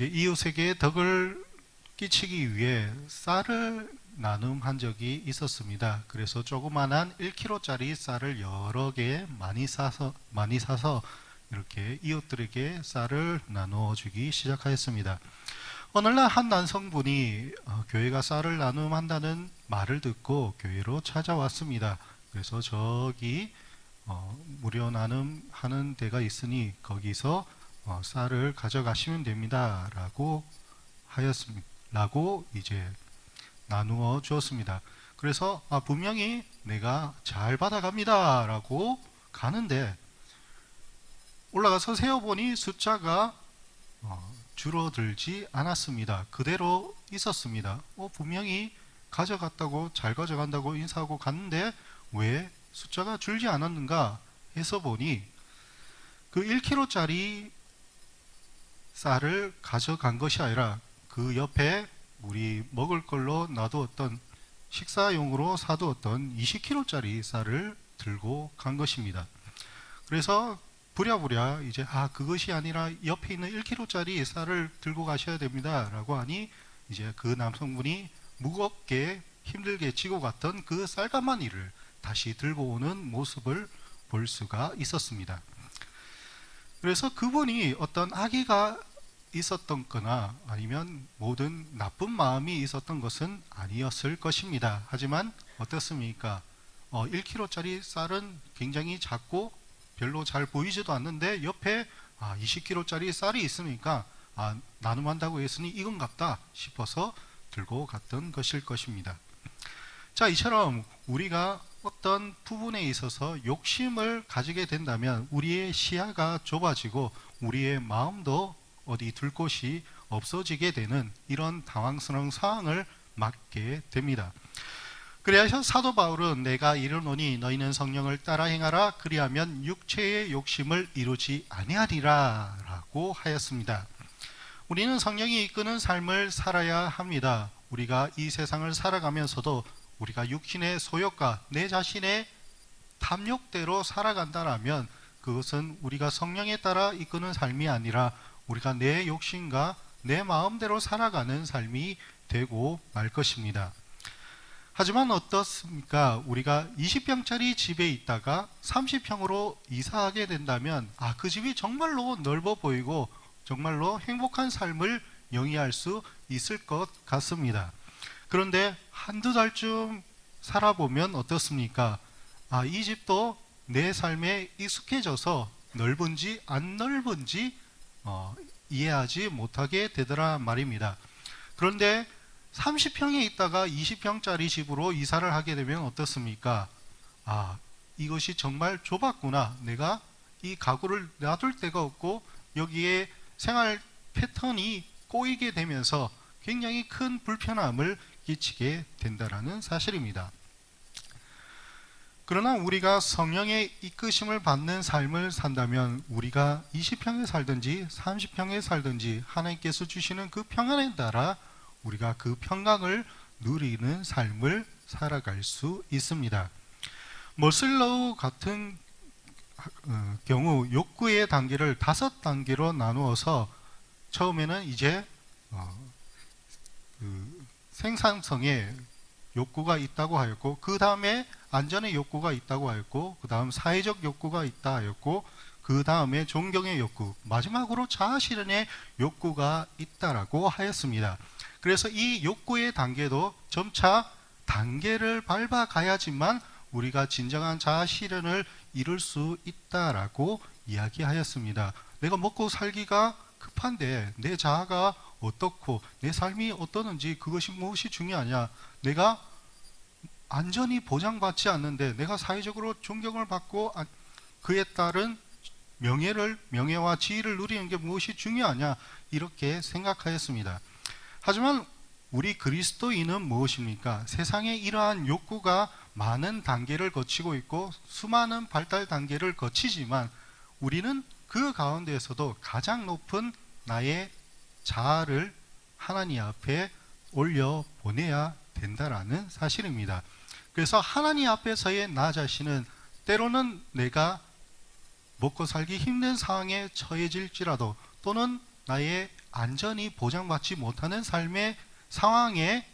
이제 이웃에게 덕을 끼치기 위해 쌀을 나눔한 적이 있었습니다. 그래서 조그만한 1kg짜리 쌀을 여러 개 많이 사서 이렇게 이웃들에게 쌀을 나누어 주기 시작하였습니다. 어느 날 한 남성분이 교회가 쌀을 나눔한다는 말을 듣고 교회로 찾아왔습니다. 그래서 저기 무료 나눔하는 데가 있으니 거기서 쌀을 가져가시면 됩니다. 라고 이제 나누어 주었습니다. 그래서 분명히 내가 잘 받아갑니다. 라고 가는데 올라가서 세어보니 숫자가 줄어들지 않았습니다. 그대로 있었습니다. 분명히 가져갔다고 잘 가져간다고 인사하고 갔는데 왜 숫자가 줄지 않았는가 해서 보니 그 1kg짜리 쌀을 가져간 것이 아니라 그 옆에 우리 먹을 걸로 놔두었던 식사용으로 사두었던 20kg짜리 쌀을 들고 간 것입니다. 그래서 부랴부랴 이제 그것이 아니라 옆에 있는 1kg짜리 쌀을 들고 가셔야 됩니다 라고 하니 이제 그 남성분이 무겁게 힘들게 지고 갔던 그 쌀가마니를 다시 들고 오는 모습을 볼 수가 있었습니다. 그래서 그분이 어떤 악의가 있었던 거나 아니면 모든 나쁜 마음이 있었던 것은 아니었을 것입니다. 하지만 어떻습니까? 1kg짜리 쌀은 굉장히 작고 별로 잘 보이지도 않는데 옆에 20kg짜리 쌀이 있으니까 나눔한다고 했으니 이건갑다 싶어서 들고 갔던 것일 것입니다. 자, 이처럼 우리가 어떤 부분에 있어서 욕심을 가지게 된다면 우리의 시야가 좁아지고 우리의 마음도 어디 둘 곳이 없어지게 되는 이런 당황스러운 상황을 맞게 됩니다. 그래서 사도 바울은 내가 이르노니 너희는 성령을 따라 행하라 그리하면 육체의 욕심을 이루지 아니하리라 라고 하였습니다. 우리는 성령이 이끄는 삶을 살아야 합니다. 우리가 이 세상을 살아가면서도 우리가 육신의 소욕과 내 자신의 탐욕대로 살아간다면 그것은 우리가 성령에 따라 이끄는 삶이 아니라 우리가 내 욕심과 내 마음대로 살아가는 삶이 되고 말 것입니다. 하지만 어떻습니까? 우리가 20평짜리 집에 있다가 30평으로 이사하게 된다면 그 집이 정말로 넓어 보이고 정말로 행복한 삶을 영위할 수 있을 것 같습니다. 그런데 한두 달쯤 살아보면 어떻습니까? 이 집도 내 삶에 익숙해져서 넓은지 안 넓은지 이해하지 못하게 되더라 말입니다. 그런데 30평에 있다가 20평짜리 집으로 이사를 하게 되면 어떻습니까? 이것이 정말 좁았구나. 내가 이 가구를 놔둘 데가 없고 여기에 생활 패턴이 꼬이게 되면서 굉장히 큰 불편함을 끼치게 된다는 사실입니다. 그러나 우리가 성령의 이끄심을 받는 삶을 산다면 우리가 20평에 살든지 30평에 살든지 하나님께서 주시는 그 평안에 따라 우리가 그 평강을 누리는 삶을 살아갈 수 있습니다. 머슬로우 같은 경우 욕구의 단계를 5단계로 나누어서 처음에는 이제 생산성의 욕구가 있다고 하였고 그 다음에 안전의 욕구가 있다고 하였고 그 다음 사회적 욕구가 있다 하였고 그 다음에 존경의 욕구, 마지막으로 자아실현의 욕구가 있다라고 하였습니다. 그래서 이 욕구의 단계도 점차 단계를 밟아가야지만 우리가 진정한 자아실현을 이룰 수 있다라고 이야기하였습니다. 내가 먹고 살기가 급한데 내 자아가 어떻고 내 삶이 어떠는지 그것이 무엇이 중요하냐, 내가 안전이 보장받지 않는데 내가 사회적으로 존경을 받고 그에 따른 명예와 지위를 누리는 게 무엇이 중요하냐, 이렇게 생각하였습니다. 하지만 우리 그리스도인은 무엇입니까? 세상에 이러한 욕구가 많은 단계를 거치고 있고 수많은 발달 단계를 거치지만 우리는 그 가운데에서도 가장 높은 나의 자아를 하나님 앞에 올려 보내야 된다라는 사실입니다. 그래서 하나님 앞에서의 나 자신은 때로는 내가 먹고 살기 힘든 상황에 처해질지라도 또는 나의 안전이 보장받지 못하는 삶의 상황에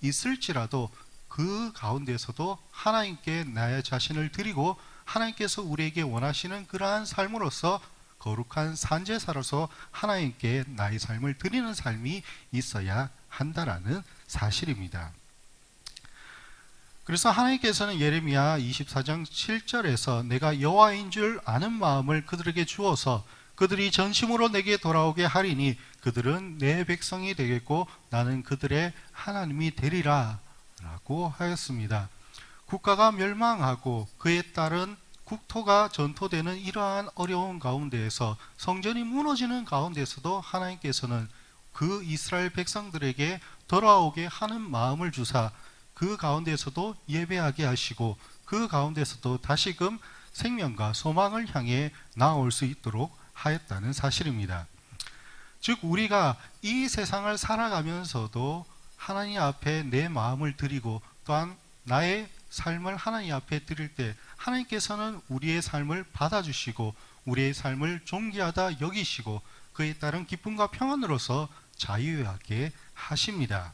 있을지라도 그 가운데서도 하나님께 나의 자신을 드리고 하나님께서 우리에게 원하시는 그러한 삶으로서 거룩한 산제사로서 하나님께 나의 삶을 드리는 삶이 있어야 한다라는 사실입니다. 그래서 하나님께서는 예레미야 24장 7절에서 내가 여호와인 줄 아는 마음을 그들에게 주어서 그들이 전심으로 내게 돌아오게 하리니 그들은 내 백성이 되겠고 나는 그들의 하나님이 되리라 라고 하였습니다. 국가가 멸망하고 그에 따른 국토가 전토되는 이러한 어려운 가운데에서 성전이 무너지는 가운데서도 하나님께서는 그 이스라엘 백성들에게 돌아오게 하는 마음을 주사 그 가운데서도 예배하게 하시고 그 가운데서도 다시금 생명과 소망을 향해 나아올 수 있도록 하였다는 사실입니다. 즉 우리가 이 세상을 살아가면서도 하나님 앞에 내 마음을 드리고 또한 나의 삶을 하나님 앞에 드릴 때 하나님께서는 우리의 삶을 받아주시고 우리의 삶을 존귀하다 여기시고 그에 따른 기쁨과 평안으로서 자유하게 하십니다.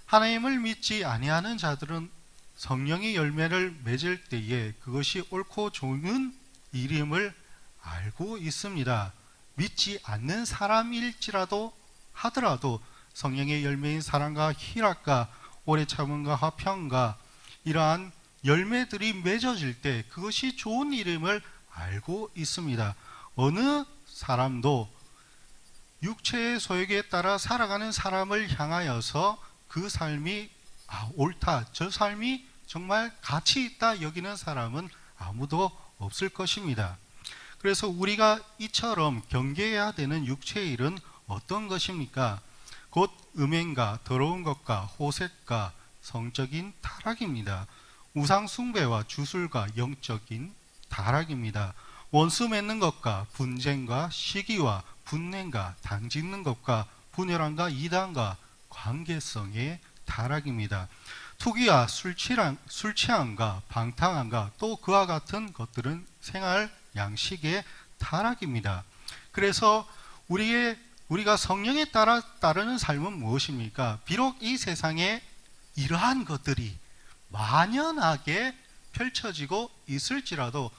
하나님을 믿지 아니하는 자들은 성령의 열매를 맺을 때에 그것이 옳고 좋은 일임을 알고 있습니다. 믿지 않는 사람일지라도 하더라도 성령의 열매인 사랑과 희락과 오래 참음과 화평과 이러한 열매들이 맺어질 때 그것이 좋은 일임을 알고 있습니다. 어느 사람도 육체의 소욕에 따라 살아가는 사람을 향하여서 그 삶이 옳다, 저 삶이 정말 가치 있다 여기는 사람은 아무도 없을 것입니다. 그래서 우리가 이처럼 경계해야 되는 육체의 일은 어떤 것입니까? 곧 음행과 더러운 것과 호색과 성적인 타락입니다. 우상 숭배와 주술과 영적인 타락입니다. 원수 맺는 것과 분쟁과 시기와 분냄과 당짓는 것과 분열함과 이단과 관계성의 타락입니다. 투기와 술 취함과 방탕함과 또 그와 같은 것들은 생활 양식의 타락입니다. 그래서 우리가 성령에 따라 따르는 삶은 무엇입니까? 비록 이 세상에 이러한 것들이 만연하게 펼쳐지고 있을지라도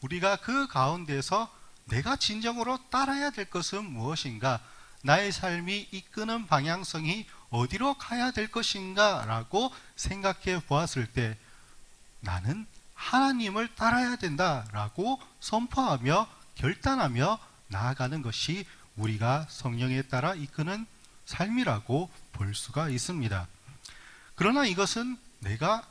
우리가 그 가운데서 내가 진정으로 따라야 될 것은 무엇인가? 나의 삶이 이끄는 방향성이 어디로 가야 될 것인가? 라고 생각해 보았을 때 나는 하나님을 따라야 된다라고 선포하며 결단하며 나아가는 것이 우리가 성령에 따라 이끄는 삶이라고 볼 수가 있습니다. 그러나 이것은 내가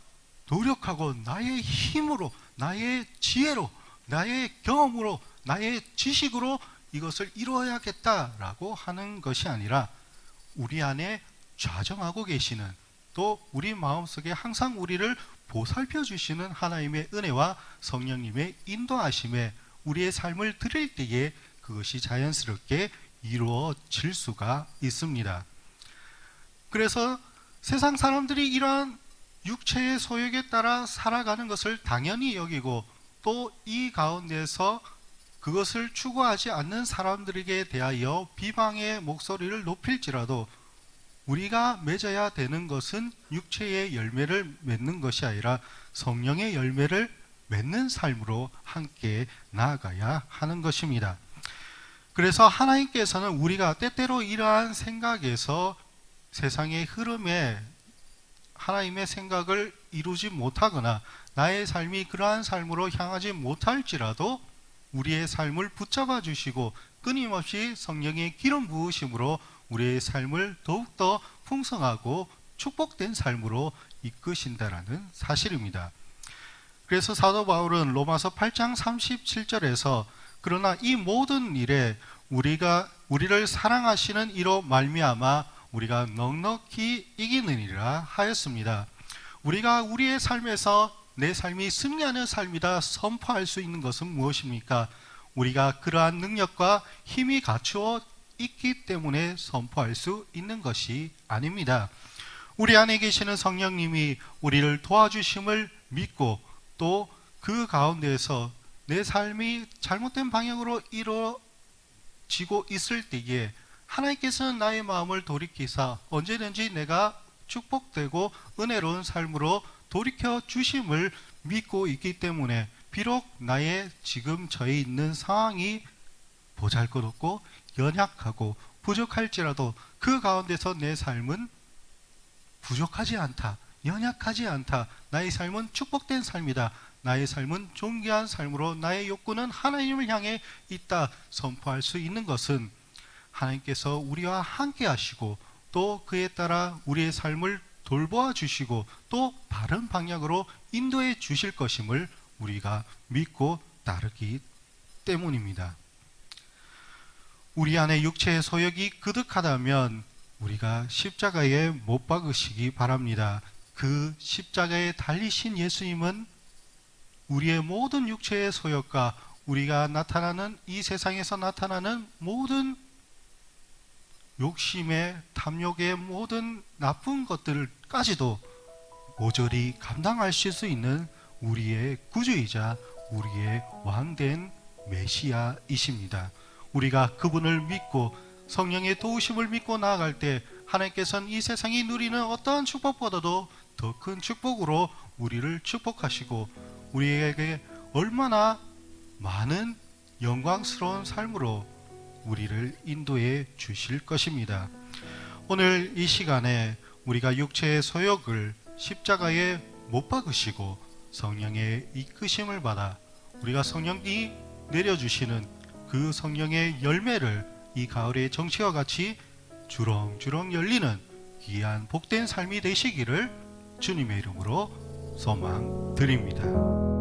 노력하고 나의 힘으로, 나의 지혜로, 나의 경험으로, 나의 지식으로 이것을 이루어야겠다라고 하는 것이 아니라 우리 안에 좌정하고 계시는 또 우리 마음속에 항상 우리를 보살펴 주시는 하나님의 은혜와 성령님의 인도하심에 우리의 삶을 드릴 때에 그것이 자연스럽게 이루어질 수가 있습니다. 그래서 세상 사람들이 이러한 육체의 소욕에 따라 살아가는 것을 당연히 여기고 또 이 가운데서 그것을 추구하지 않는 사람들에게 대하여 비방의 목소리를 높일지라도 우리가 맺어야 되는 것은 육체의 열매를 맺는 것이 아니라 성령의 열매를 맺는 삶으로 함께 나아가야 하는 것입니다. 그래서 하나님께서는 우리가 때때로 이러한 생각에서 세상의 흐름에 하나님의 생각을 이루지 못하거나 나의 삶이 그러한 삶으로 향하지 못할지라도 우리의 삶을 붙잡아 주시고 끊임없이 성령의 기름 부으심으로 우리의 삶을 더욱더 풍성하고 축복된 삶으로 이끄신다라는 사실입니다. 그래서 사도 바울은 로마서 8장 37절에서 그러나 이 모든 일에 우리를 사랑하시는 이로 말미암아 우리가 넉넉히 이기느니라 하였습니다. 우리가 우리의 삶에서 내 삶이 승리하는 삶이다 선포할 수 있는 것은 무엇입니까? 우리가 그러한 능력과 힘이 갖추어 있기 때문에 선포할 수 있는 것이 아닙니다. 우리 안에 계시는 성령님이 우리를 도와주심을 믿고 또 그 가운데에서 내 삶이 잘못된 방향으로 지고 있을 때에 하나님께서는 나의 마음을 돌이키사 언제든지 내가 축복되고 은혜로운 삶으로 돌이켜 주심을 믿고 있기 때문에 비록 나의 지금 처해 있는 상황이 보잘것없고 연약하고 부족할지라도 그 가운데서 내 삶은 부족하지 않다, 연약하지 않다, 나의 삶은 축복된 삶이다, 나의 삶은 존귀한 삶으로 나의 욕구는 하나님을 향해 있다 선포할 수 있는 것은 하나님께서 우리와 함께 하시고 또 그에 따라 우리의 삶을 돌보아 주시고 또 바른 방향으로 인도해 주실 것임을 우리가 믿고 따르기 때문입니다. 우리 안에 육체의 소욕이 그득하다면 우리가 십자가에 못 박으시기 바랍니다. 그 십자가에 달리신 예수님은 우리의 모든 육체의 소욕과 우리가 나타나는 이 세상에서 나타나는 모든 욕심의 탐욕의 모든 나쁜 것들까지도 모조리 감당하실 수 있는 우리의 구주이자 우리의 왕된 메시아이십니다. 우리가 그분을 믿고 성령의 도우심을 믿고 나아갈 때 하나님께서는 이 세상이 누리는 어떠한 축복보다도 더 큰 축복으로 우리를 축복하시고 우리에게 얼마나 많은 영광스러운 삶으로 우리를 인도해 주실 것입니다. 오늘 이 시간에 우리가 육체의 소욕을 십자가에 못 박으시고 성령의 이끄심을 받아 우리가 성령이 내려주시는 그 성령의 열매를 이 가을의 정취와 같이 주렁주렁 열리는 귀한 복된 삶이 되시기를 주님의 이름으로 소망드립니다.